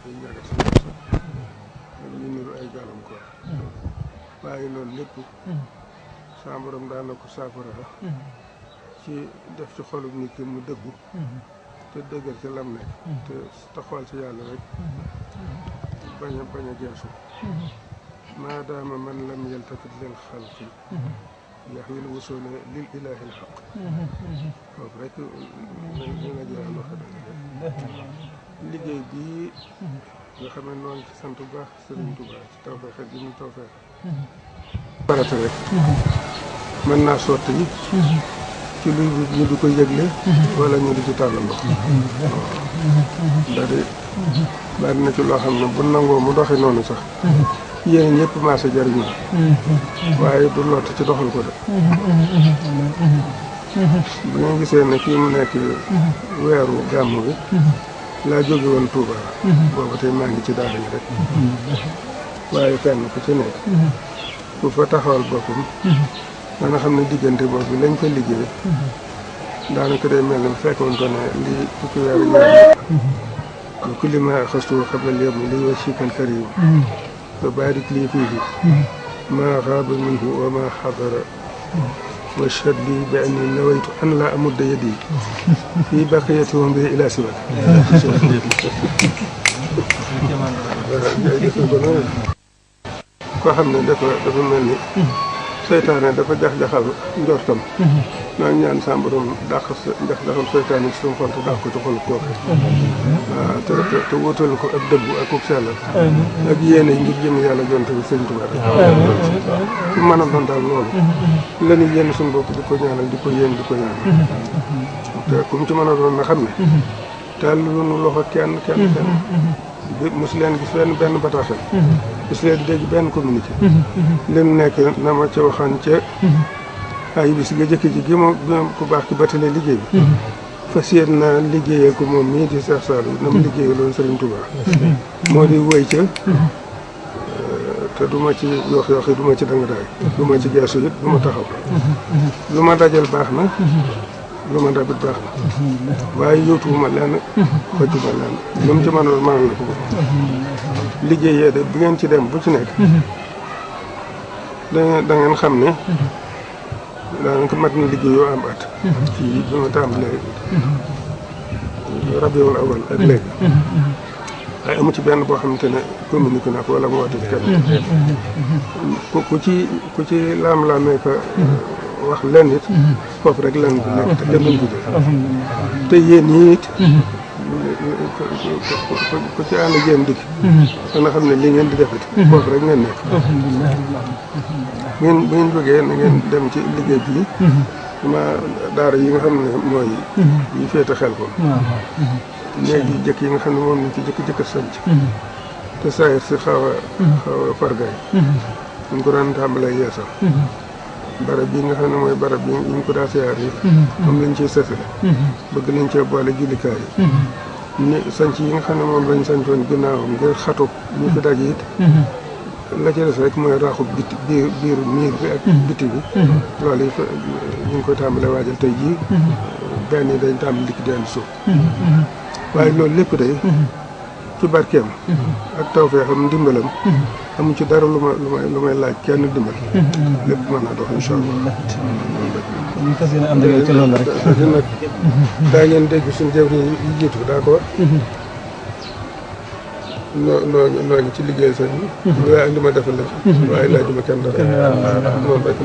ay ñagas ñagas ak yu niru ay gàllankoor waaye loolu lépp saa borom daan na ko saafara ci def ci xolub nit ki mu dëggu te dëggal ci lam nekk te xool ci yàlla rek bañ a geesu maadaama man lam yaltafit lil xalqi yaxwil wusula lil ilahi l xaq foofu rek la jëral waxe liggéey bii nga xam ne noonu ci sant bu baax Sëriñ Tuubaa ci tawfeex gi mu tawfeex farata rek mën naa sotti ci luy ñu di ko yëgle wala ñu di ci tàllal loxo c'est-à-dire bari na ci loo xam ne bu nangoo mu doxee noonu sax yéen ñëpp maase jariñu waaye du lott ci doxal ko de bu ngeen gisee ne fii mu nekk weeru gàmm bi laa jóge woon Touba booba tey maa ngi ci daara yi rek waaye fenn ku ci nekk ku fa taxawal boppam dana xam ne diggante boobu lañ fa liggéey daanaka day mel ne bu fekkoon ko ne lii fukki weer ñaar lu kulli ma xastu xabla lépp li wa sikal karim fa baarik lii fiihi maa xaaba minhu wa maa xadara washhad lii bi anni nawaytu an laa amudda yadi fii baqiyati wa bi ila siwak koo xam ne dafa mel ni seytaane dafa jax-jaxal njortam naan ñaan sa borom dàq jax-jaxal seytaane ci suñu xol te dàq ko ci xolu kooke waaw te wutal ko ak dëggu ak ub sellal ak yéene ngir jëm yàlla jonte bi Sëriñ Tuubaa rek su mën a doon daal loolu la ñu yéen suñu bopp di ko ñaanal di ko yéen di ko ñaanal te ku mu ci mën a doon na xam ne tàll lu loxo kenn mosu leen gis benn bataaxal mosu leen dégg benn communiqué li mu nekk na ma ca waxaan ca ay bis nga jëkk ji gi moom ku baax ki battalee liggéey bi fas yéen na liggéeyee ko moom mii di Cheikh Saliou na ma liggéeyee loolu Serigne Touba moo di woy ca te du ma ci yooxi du ma ci danga daay du ma ci geesu it du ma taxaw lu ma dajal baax na lu ma dabit baax na waaye yóotuwuma lenn xëccuma lenn lu mu ci mënoon mënal na ko liggéeyee de bu ngeen ci dem bu ci nekk da ngeen xam ne daanaka mat na liggéey yoo am at fii bi ma tàmbalee rabiul awal ak léegi waaye amu ci benn boo xamante ne communiqué na ko wala mu woote ci kenn ku ci laam-laamee ko wax lenn it foofu rek lenn bi nekk te demuñ ko te yéen ñii it ku ci ànd ak yéen dikk dana xam ne li ngeen di defit foofu rek ngeen nekk bu ngeen jógee na ngeen dem ci liggéey bii ma daara yi nga xam ne mooy yi féete xel ko néeg yi jëkk yi nga xam ne moom lañ ci jëkk sanc te saayir si xaw a fargaay ñu ko daan tàmbalee yeesal barab bi nga xam ne mooy barab yi ñu ko daa siyaar yi moom lañ ciy sësale bëgg nañ cee boole jullikaay yi ni sanc yi nga xam ne moom lañ sancoon ginnaawam ngir xatu ñu fi daje it la ci des rek mooy raaxub biti biir miir bi ak biti bi loolu yi ñu ngi koy tàmbalee waajal tey jii benn yi dañ tàmbali dikk deen suuf waaye loolu lépp day ci barkeem ak tawfeexam ndimbalam amu ci dara lu may laaj kenn dimbal lépp mën naa dox incha allah ñu fas yéene ànd ak yow ci loolu rek nag daa ngeen dégg suñu jëwriñ yi jiitu d'accord noo ngi ci liggéey sañ waaye li ma defal la waaye laajuma kenn dara moom rek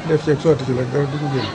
def ceeg sotti ci nag dara du ko génn